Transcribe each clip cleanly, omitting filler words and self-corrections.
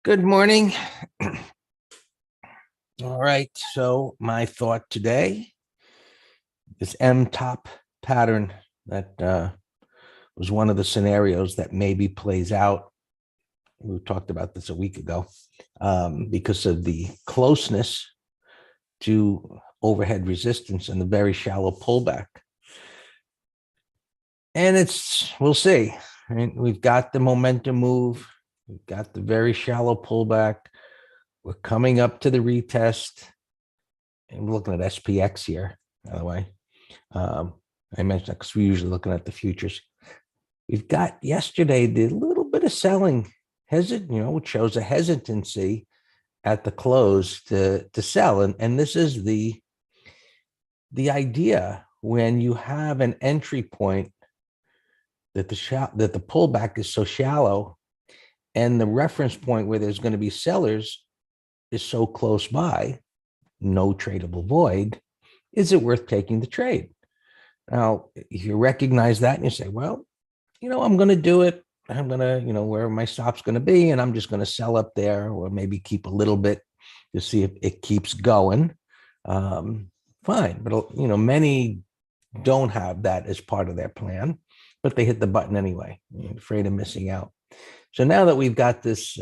Good morning. All right. So my thought today, this M-top pattern that was one of the scenarios that maybe plays out. We talked about this a week ago because of the closeness to overhead resistance and the very shallow pullback. And we'll see. Right? We've got the momentum move. We've got the very shallow pullback. We're coming up to the retest. And we're looking at SPX here, by the way. I mentioned that because we're usually looking at the futures. We've got yesterday the little bit of selling which shows a hesitancy at the close to sell. And this is the idea when you have an entry point that the pullback is so shallow and the reference point where there's going to be sellers is so close by, no tradable void, is it worth taking the trade? Now, if you recognize that and you say, well, I'm going to do it. I'm going to, where my stop's going to be, and I'm just going to sell up there or maybe keep a little bit to see if it keeps going. Fine. But, many don't have that as part of their plan, but they hit the button anyway, afraid of missing out. So now that we've got this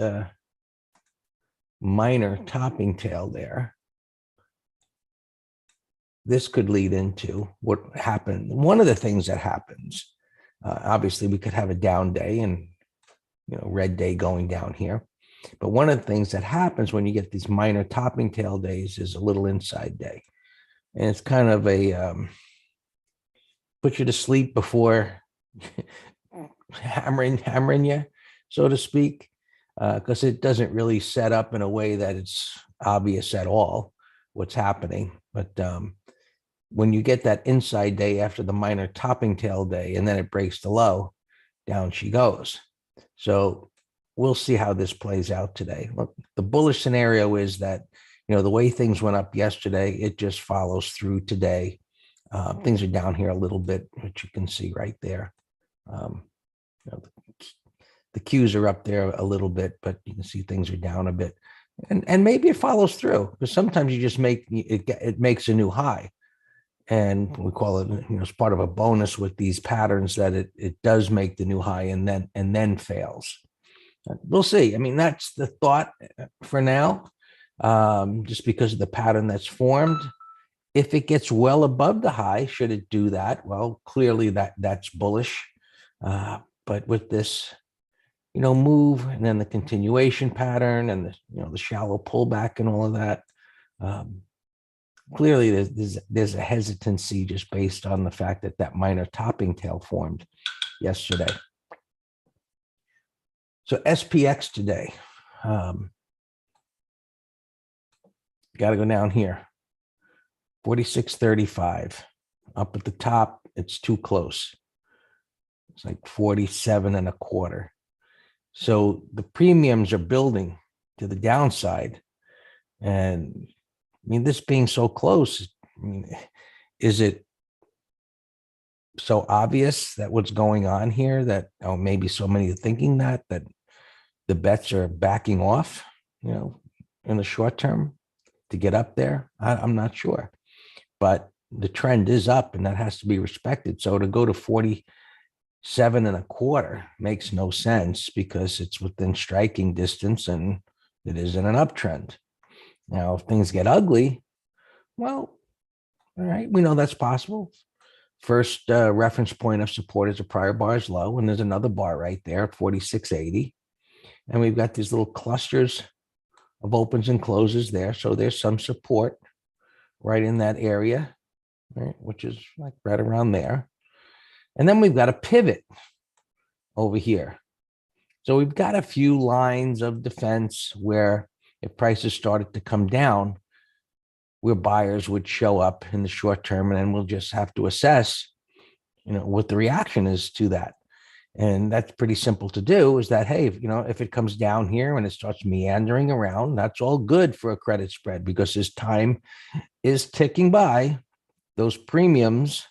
minor topping tail there, this could lead into what happened. One of the things that happens, obviously we could have a down day and, red day going down here. But one of the things that happens when you get these minor topping tail days is a little inside day. And it's kind of a put you to sleep before hammering you, so to speak, because it doesn't really set up in a way that it's obvious at all what's happening. But when you get that inside day after the minor topping tail day, and then it breaks the low, down she goes. So we'll see how this plays out today. Look, the bullish scenario is that, the way things went up yesterday, it just follows through today. Things are down here a little bit, which you can see right there. The Qs are up there a little bit, but you can see things are down a bit. And maybe it follows through, because sometimes you just it makes a new high. And we call it, as part of a bonus with these patterns, that it does make the new high and then fails. We'll see. I mean, that's the thought for now, just because of the pattern that's formed. If it gets well above the high, should it do that? Well, clearly that's bullish. But with this, move and then the continuation pattern and the shallow pullback and all of that, clearly there's a hesitancy just based on the fact that minor topping tail formed yesterday. So SPX today, got to go down here, 46.35. Up at the top, it's too close. It's like 47.25. So the premiums are building to the downside. And this being so close, is it so obvious that what's going on here that maybe so many are thinking that the bets are backing off, in the short term to get up there? I'm not sure, but the trend is up and that has to be respected. So to go to 47.25 makes no sense because it's within striking distance and it is in an uptrend. Now, if things get ugly, well, all right, we know that's possible. First reference point of support is a prior bar's low, and there's another bar right there at 46.80. And we've got these little clusters of opens and closes there. So there's some support right in that area, right, which is like right around there. And then we've got a pivot over here. So we've got a few lines of defense where if prices started to come down, where buyers would show up in the short term, and then we'll just have to assess, what the reaction is to that. And that's pretty simple to do, is that, hey, if it comes down here and it starts meandering around, that's all good for a credit spread, because as time is ticking by, those premiums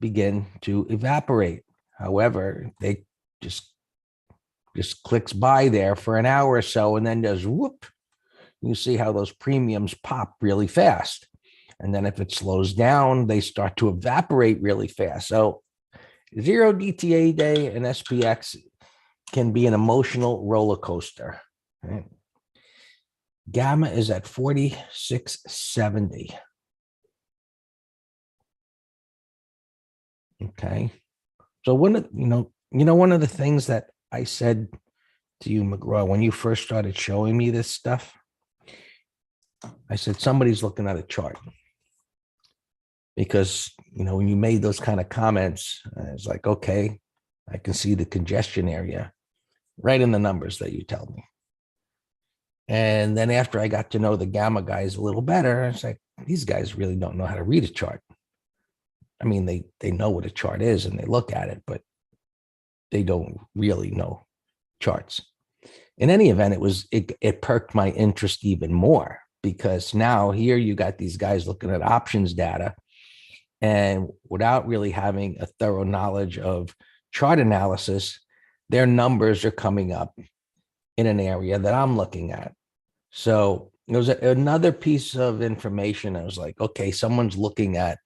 begin to evaporate. However, they just just clicks by there for an hour or so and then does whoop. You see how those premiums pop really fast. And then if it slows down, they start to evaporate really fast. So zero DTA day and SPX can be an emotional roller coaster. Right? Gamma is at 46.70. Okay. So one of one of the things that I said to you, McGraw, when you first started showing me this stuff, I said somebody's looking at a chart. Because when you made those kind of comments, I was like, okay, I can see the congestion area right in the numbers that you tell me. And then after I got to know the Gamma guys a little better, it's like, these guys really don't know how to read a chart. I mean, they know what a chart is and they look at it, but they don't really know charts. In any event, it perked my interest even more, because now here you got these guys looking at options data, and without really having a thorough knowledge of chart analysis, their numbers are coming up in an area that I'm looking at. So it was another piece of information. I was like, okay, someone's looking at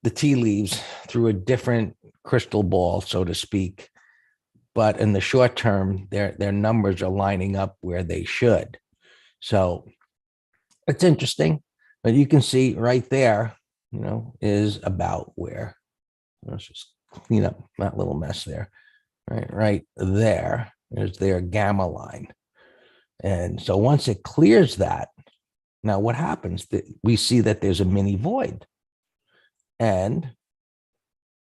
the tea leaves through a different crystal ball, so to speak. But in the short term, their numbers are lining up where they should. So it's interesting, but you can see right there, is about where. Let's just clean up that little mess there. Right there is their Gamma line. And so once it clears that, now what happens? We see that there's a mini void. And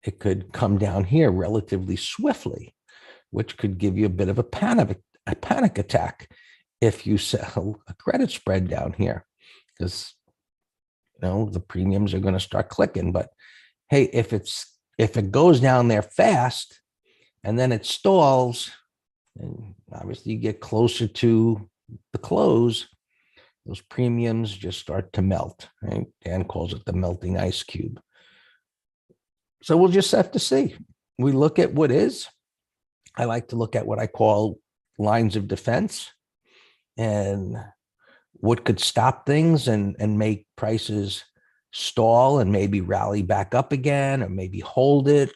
it could come down here relatively swiftly, which could give you a bit of a panic attack if you sell a credit spread down here, because the premiums are going to start clicking. But hey, if it goes down there fast and then it stalls, and obviously you get closer to the close, those premiums just start to melt. Right? Dan calls it the melting ice cube. So we'll just have to see. We look at what is. I like to look at what I call lines of defense and what could stop things and make prices stall and maybe rally back up again, or maybe hold it.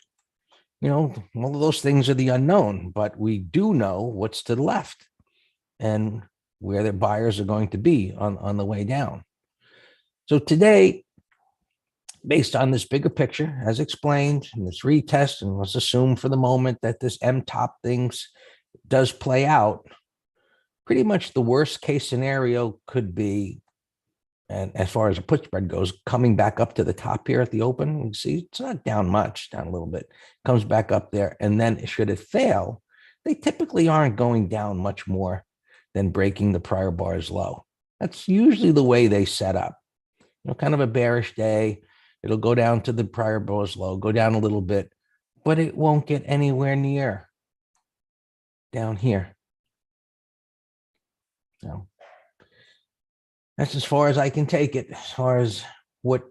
All of those things are the unknown, but we do know what's to the left and where the buyers are going to be on the way down. So today, based on this bigger picture, as explained in this retest, and let's assume for the moment that this MTOP things does play out, pretty much the worst case scenario could be, and as far as a put spread goes, coming back up to the top here at the open. You see, it's not down much, down a little bit, comes back up there. And then should it fail, they typically aren't going down much more than breaking the prior bar's low. That's usually the way they set up. Kind of a bearish day. It'll go down to the prior bar's low, go down a little bit, but it won't get anywhere near down here. So that's as far as I can take it, as far as what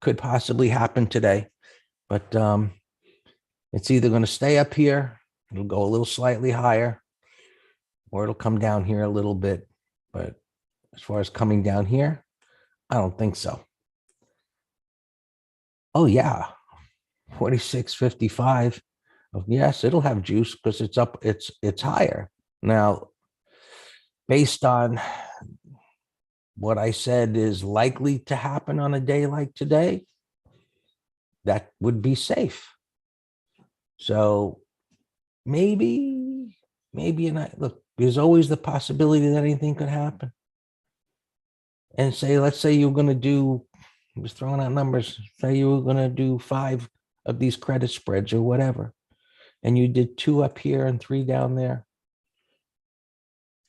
could possibly happen today. But it's either going to stay up here, it'll go a little slightly higher, or it'll come down here a little bit. But as far as coming down here, I don't think so. Oh, yeah. 46.55. Yes, it'll have juice because it's up, it's higher. Now, based on what I said is likely to happen on a day like today, that would be safe. So maybe look, there's always the possibility that anything could happen. And let's say you're going to do, I'm just throwing out numbers, say you were going to do 5 of these credit spreads or whatever, and you did 2 up here and 3 down there.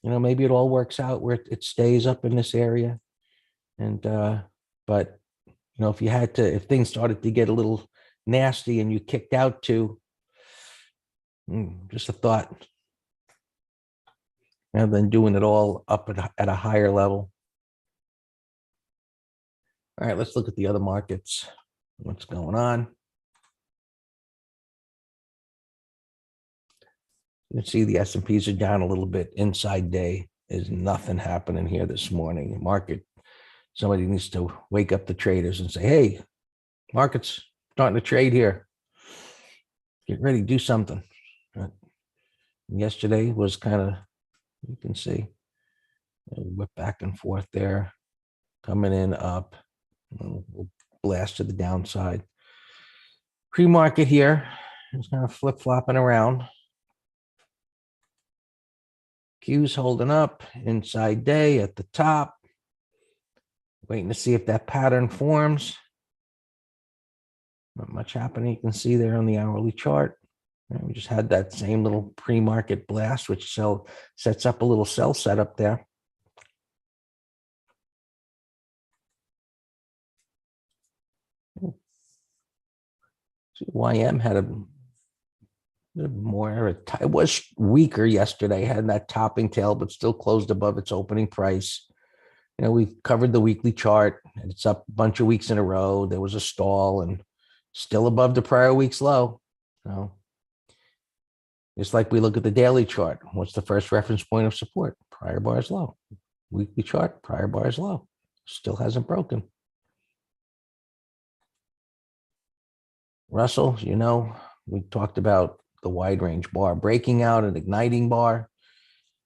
Maybe it all works out where it stays up in this area. And, but, if things started to get a little nasty and you kicked out to, just a thought, rather than doing it all up at a higher level. All right, let's look at the other markets. What's going on? You can see the S&Ps are down a little bit. Inside day is nothing happening here this morning. Market, somebody needs to wake up the traders and say, hey, market's starting to trade here. Get ready, do something. Yesterday was kind of, you can see, whip back and forth there, coming in up, we'll blast to the downside. Pre-market here is kind of flip-flopping around. Q's holding up, inside day at the top. Waiting to see if that pattern forms. Not much happening. You can see there on the hourly chart. We just had that same little pre-market blast, which sets up a little sell setup there. YM had a bit more, it was weaker yesterday, had that topping tail, but still closed above its opening price. You know, we've covered the weekly chart, and it's up a bunch of weeks in a row. There was a stall and still above the prior week's low. So just like we look at the daily chart, what's the first reference point of support? Prior bar's low. Weekly chart, prior bar's low. Still hasn't broken. Russell, you know, we talked about the wide range bar breaking out and igniting bar.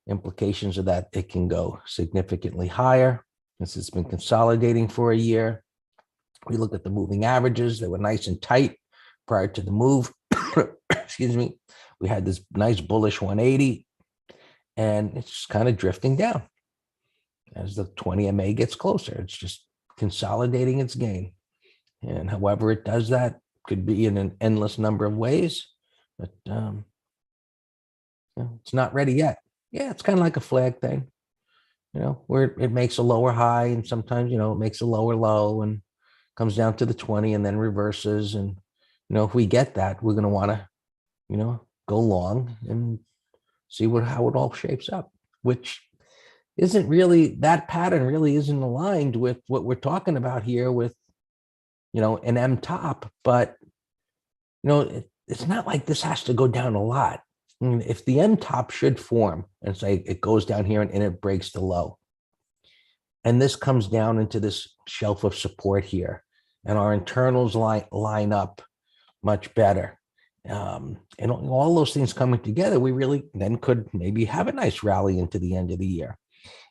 Implications of that, it can go significantly higher. This has been consolidating for a year. We look at the moving averages. They were nice and tight prior to the move. Excuse me. We had this nice bullish 180, and it's kind of drifting down as the 20 MA gets closer. It's just consolidating its gain. And however it does that, could be in an endless number of ways, but it's not ready yet. Yeah, it's kind of like a flag thing, you know, where it makes a lower high, and sometimes, you know, it makes a lower low and comes down to the 20 and then reverses. And, you know, if we get that, we're going to want to, you know, go long and see how it all shapes up, which isn't really, that pattern really isn't aligned with what we're talking about here with, you know, an M top. But, you know, it's not like this has to go down a lot. I mean, if the M top should form and say it goes down here and it breaks the low, and this comes down into this shelf of support here, and our internals line up much better, and all those things coming together, we really then could maybe have a nice rally into the end of the year.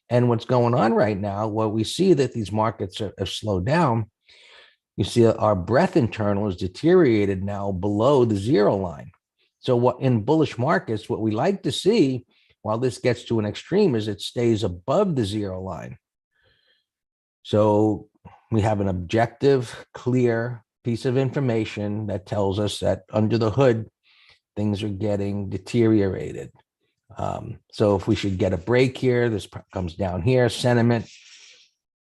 And what's going on right now, well, we see that these markets have slowed down. You see our breadth internal is deteriorated now below the zero line. So what in bullish markets, what we like to see while this gets to an extreme is it stays above the zero line. So we have an objective, clear piece of information that tells us that under the hood, things are getting deteriorated. So if we should get a break here, this comes down here, sentiment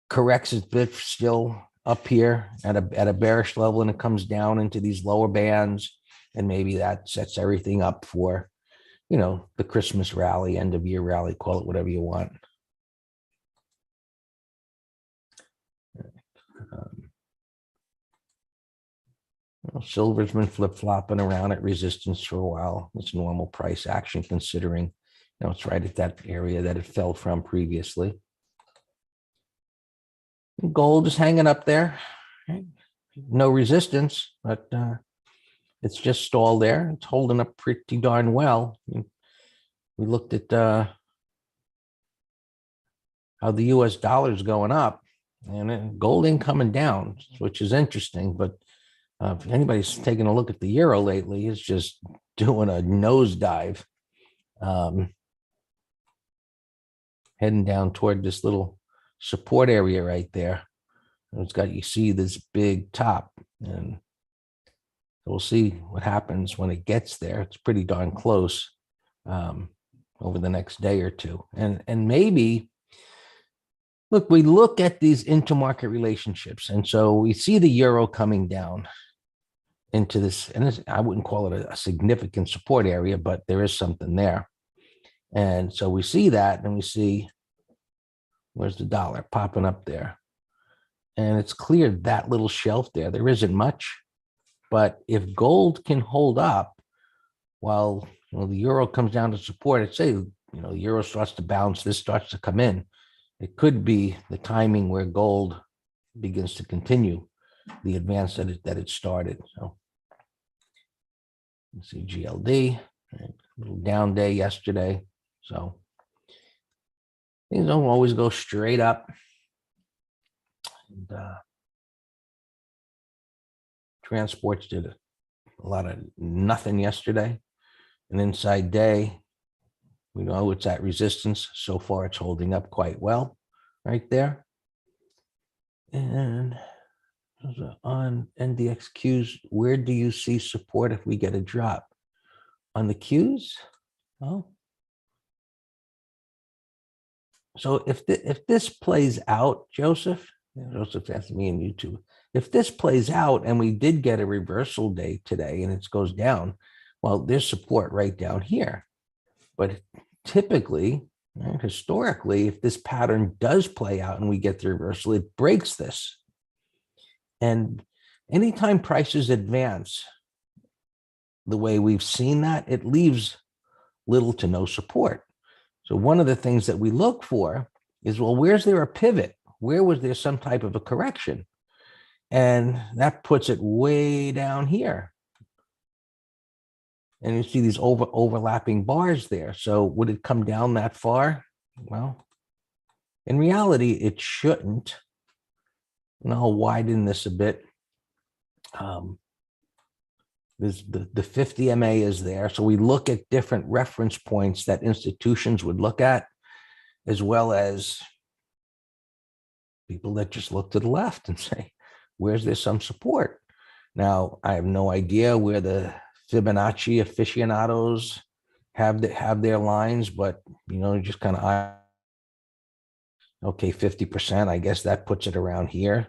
corrects its bit still up here at a bearish level, and it comes down into these lower bands, and maybe that sets everything up for, you know, the Christmas rally, end of year rally, call it whatever you want. Silver's been flip-flopping around at resistance for a while. It's normal price action considering, you know, it's right at that area that it fell from previously. Gold is hanging up there. No resistance, but it's just stalled there. It's holding up pretty darn well. We looked at how the US dollar is going up, and gold ain't coming down, which is interesting. But if anybody's taking a look at the euro lately, it's just doing a nosedive, heading down toward this little support area right there. It's got, you see this big top, and we'll see what happens when it gets there. It's pretty darn close over the next day or two. And maybe, look, we look at these intermarket relationships, and so we see the euro coming down into this, and this, I wouldn't call it a significant support area, but there is something there. And so we see that, and we see, where's the dollar popping up there? And it's clear that little shelf there, there isn't much. But if gold can hold up while, the euro comes down to support, I'd say, the euro starts to bounce, this starts to come in. It could be the timing where gold begins to continue the advance that it started. So let's see, GLD, a little down day yesterday. So things don't always go straight up. And transports did a lot of nothing yesterday. An inside day, we know it's at resistance. So far, it's holding up quite well right there. And on NDXQs, where do you see support if we get a drop? On the Qs? Oh. So if this plays out, Joseph asked me in YouTube, if this plays out and we did get a reversal day today and it goes down, well, there's support right down here. But typically, historically, if this pattern does play out and we get the reversal, it breaks this. And anytime prices advance the way we've seen that, it leaves little to no support. So one of the things that we look for is, well, where's there a pivot? Where was there some type of a correction? And that puts it way down here. And you see these overlapping bars there. So would it come down that far? Well, in reality, it shouldn't. And I'll widen this a bit. The 50 MA is there. So we look at different reference points that institutions would look at, as well as people that just look to the left and say, where's there some support? Now, I have no idea where the Fibonacci aficionados have their lines, but, just kind of, okay, 50%, I guess that puts it around here.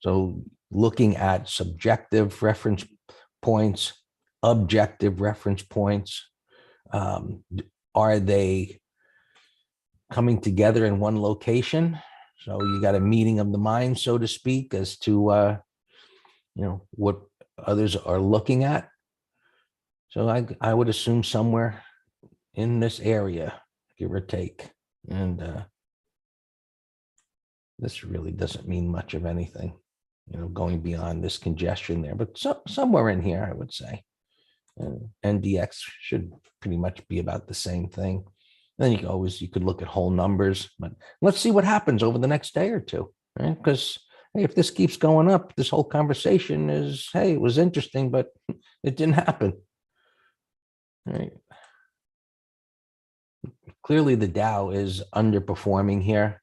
So looking at subjective reference points, objective reference points, are they coming together in one location? So you got a meeting of the mind, so to speak, as to, what others are looking at. So I would assume somewhere in this area, give or take. And this really doesn't mean much of anything, going beyond this congestion there, but somewhere in here, I would say. NDX should pretty much be about the same thing. Then you could look at whole numbers, but let's see what happens over the next day or two, right? Because hey, if this keeps going up, this whole conversation is, hey, it was interesting, but it didn't happen. Right. Clearly, the Dow is underperforming here.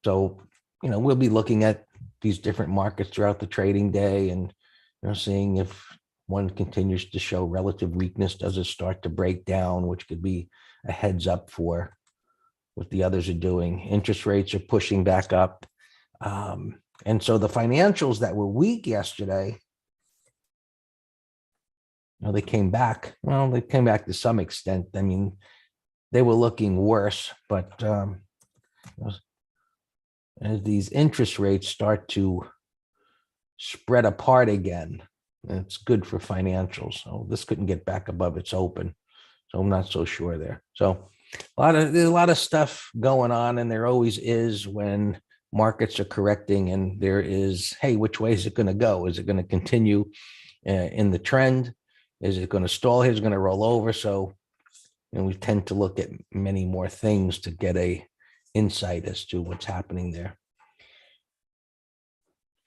So, we'll be looking at these different markets throughout the trading day and, seeing if one continues to show relative weakness. Does it start to break down, which could be a heads up for what the others are doing. Interest rates are pushing back up. And so the financials that were weak yesterday, they came back. Well, they came back to some extent. I mean, they were looking worse, but as these interest rates start to spread apart again, it's good for financials. So this couldn't get back above its open. So I'm not so sure there. So there's a lot of stuff going on, and there always is when markets are correcting, and there is, hey, which way is it going to go? Is it going to continue in the trend? Is it going to stall here? Is it going to roll over? So, we tend to look at many more things to get a insight as to what's happening there.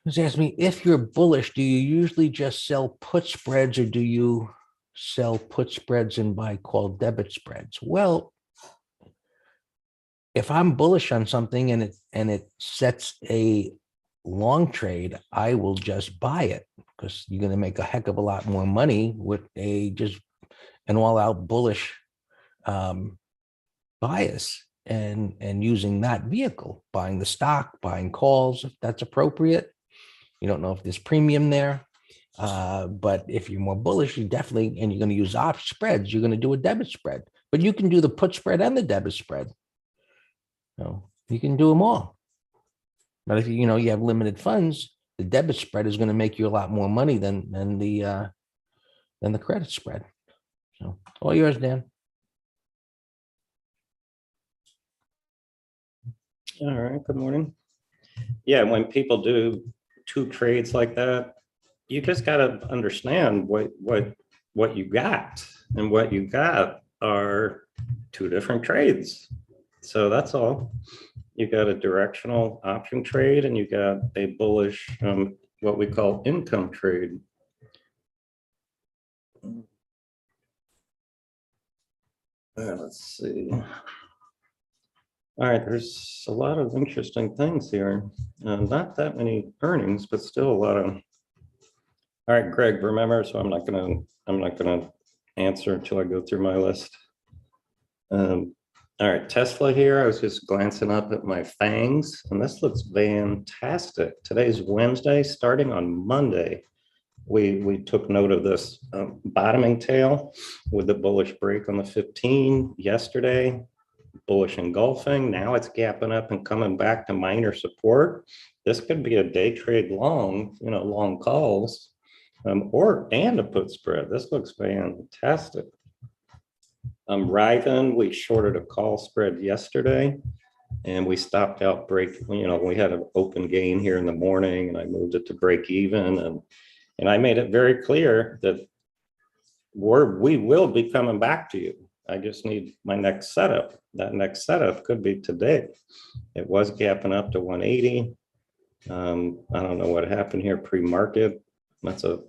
Just ask me, if you're bullish, do you usually just sell put spreads, or do you sell put spreads and buy call debit spreads? Well, if I'm bullish on something and it sets a long trade, I will just buy it, because you're going to make a heck of a lot more money with just an all-out bullish bias and using that vehicle, buying the stock, buying calls if that's appropriate. You don't know if there's premium there, but if you're more bullish, you definitely, and you're going to use option spreads, you're going to do a debit spread. But you can do the put spread and the debit spread. You can do them all. But if you have limited funds, the debit spread is going to make you a lot more money than the credit spread. So all yours, Dan. All right, good morning. Yeah, when people do two trades like that, you just got to understand what you got, and what you got are two different trades. So that's all. You got a directional option trade, and you got a bullish, what we call income trade. Let's see. All right, there's a lot of interesting things here. Not that many earnings, but still a lot of. All right, Greg, remember, so I'm not gonna answer until I go through my list. All right, Tesla here. I was just glancing up at my fangs, and this looks fantastic. Today's Wednesday. Starting on Monday, we took note of this bottoming tail with the bullish break on the 15 yesterday. Bullish engulfing. Now it's gapping up and coming back to minor support. This could be a day trade long, long calls, and a put spread. This looks fantastic. Riven, we shorted a call spread yesterday, and we stopped out break. We had an open gain here in the morning, and I moved it to break even, and I made it very clear that we will be coming back to you. I just need my next setup. That next setup could be today. It was gapping up to 180. I don't know what happened here pre-market. That's an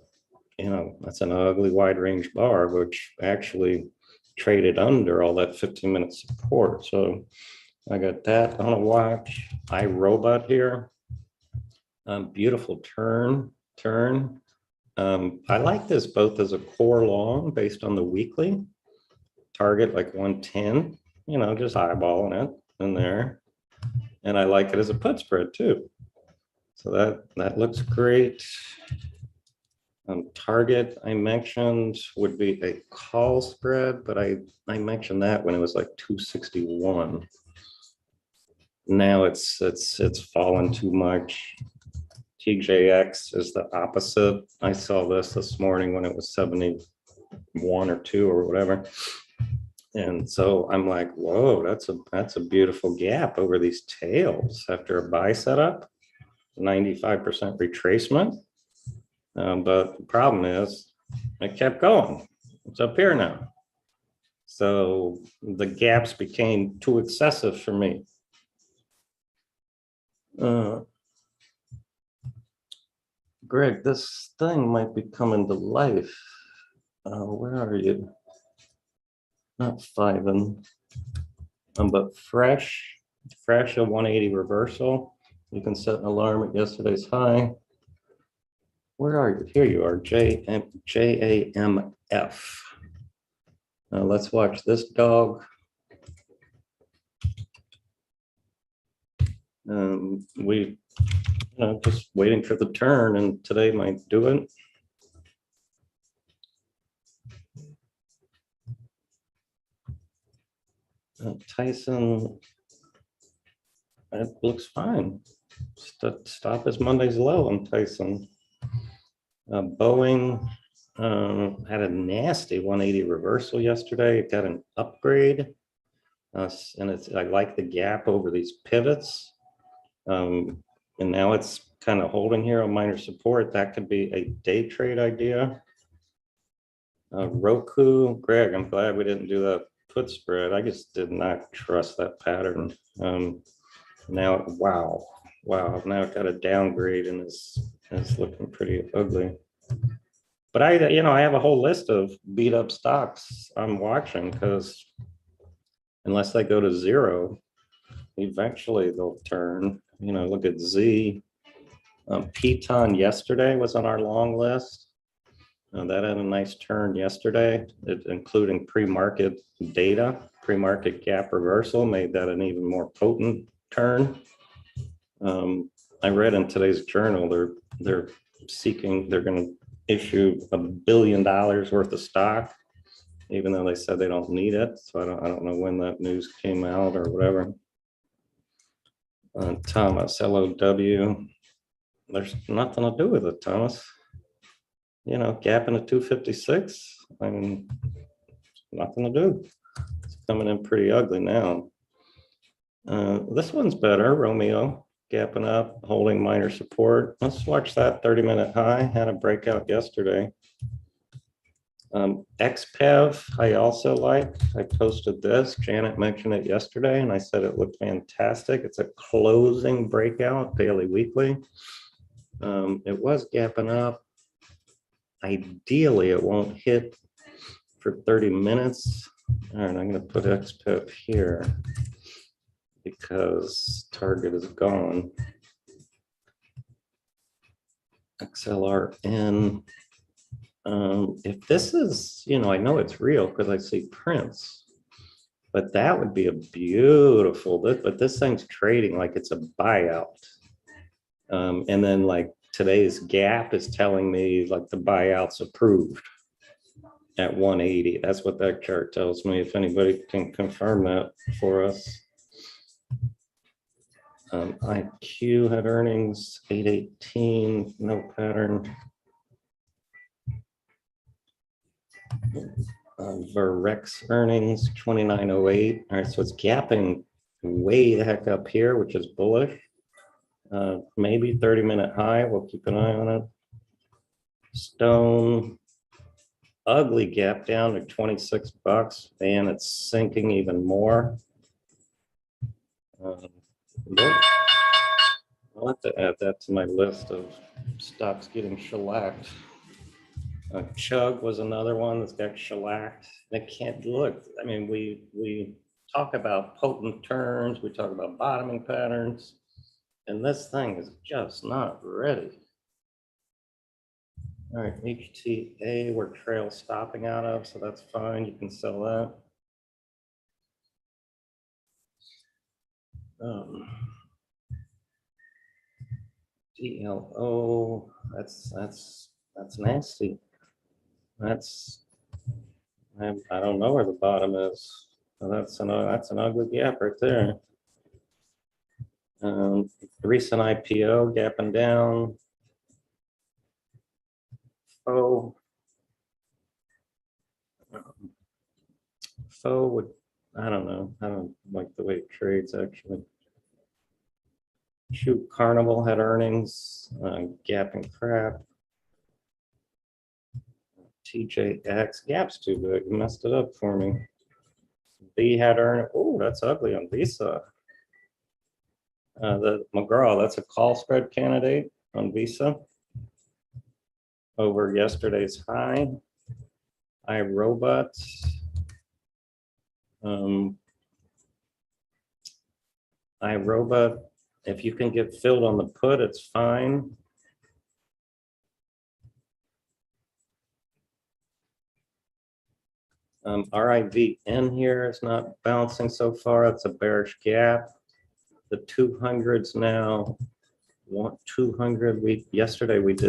ugly wide range bar, which actually traded under all that 15-minute support. So I got that on a watch. iRobot here. Beautiful turn. I like this both as a core long based on the weekly. Target like 110, just eyeballing it in there. And I like it as a put spread too. So that looks great. Target I mentioned would be a call spread, but I mentioned that when it was like 261. Now it's fallen too much. TJX is the opposite. I saw this morning when it was 71 or 2 or whatever. And so I'm like, whoa, that's a beautiful gap over these tails after a buy setup, 95% retracement. But the problem is it kept going. It's up here now. So the gaps became too excessive for me. Greg, this thing might be coming to life. Where are you? Not Fiven, but fresh a 180 reversal. You can set an alarm at yesterday's high. Where are you? Here you are, JAMF. Let's watch this dog. We, just waiting for the turn, and today might do it. Tyson, it looks fine. Stop is Monday's low on Tyson. Boeing had a nasty 180 reversal yesterday. It got an upgrade, and I like the gap over these pivots. And now it's kind of holding here on minor support. That could be a day trade idea. Roku, Greg, I'm glad we didn't do that put spread. I just did not trust that pattern. Now, wow, now it got a downgrade and it's looking pretty ugly. But I have a whole list of beat up stocks I'm watching, because unless they go to zero, eventually they'll turn. Look at Z. Piton yesterday was on our long list. That had a nice turn yesterday, including pre-market data. Pre-market gap reversal made that an even more potent turn. I read in today's journal they're going to issue $1 billion worth of stock, even though they said they don't need it. So I don't know when that news came out or whatever. Thomas, LOW. There's nothing to do with it, Thomas. Gap into 256. I mean, nothing to do. It's coming in pretty ugly now. This one's better, Romeo, gapping up, holding minor support. Let's watch that 30-minute high, had a breakout yesterday. XPEV, I also like. I posted this. Janet mentioned it yesterday, and I said it looked fantastic. It's a closing breakout, daily, weekly. It was gapping up. Ideally, it won't hit for 30 minutes. All right, I'm going to put XPEV here because target is gone. XLRN. If this is, I know it's real because I see prints, but that would be a beautiful, but this thing's trading like it's a buyout. And then like today's gap is telling me like the buyout's approved at 180. That's what that chart tells me. If anybody can confirm that for us. IQ had earnings 818, no pattern. Verrex earnings 2908. All right, so it's gapping way the heck up here, which is bullish. Maybe 30-minute high. We'll keep an eye on it. Stone, ugly gap down to 26 bucks, and it's sinking even more. I'll have to add that to my list of stocks getting shellacked. Chug was another one that's got shellacked. It can't look. I mean, we talk about potent turns, we talk about bottoming patterns, and this thing is just not ready. All right, HTA, we're trail stopping out of, so that's fine. You can sell that. DLO, that's nasty. I don't know where the bottom is. So that's an ugly gap right there. Recent IPO gapping down. Faux would, I don't know. I don't like the way it trades actually. Shoot, Carnival had earnings, gapping crap. TJX, gap's too big, messed it up for me. B had earnings, oh, that's ugly on Visa. The McGraw, that's a call spread candidate on Visa over yesterday's high. iRobot. iRobot, if you can get filled on the put, it's fine. RIVN here is not bouncing so far. It's a bearish gap. The 200s now, 200. Yesterday we did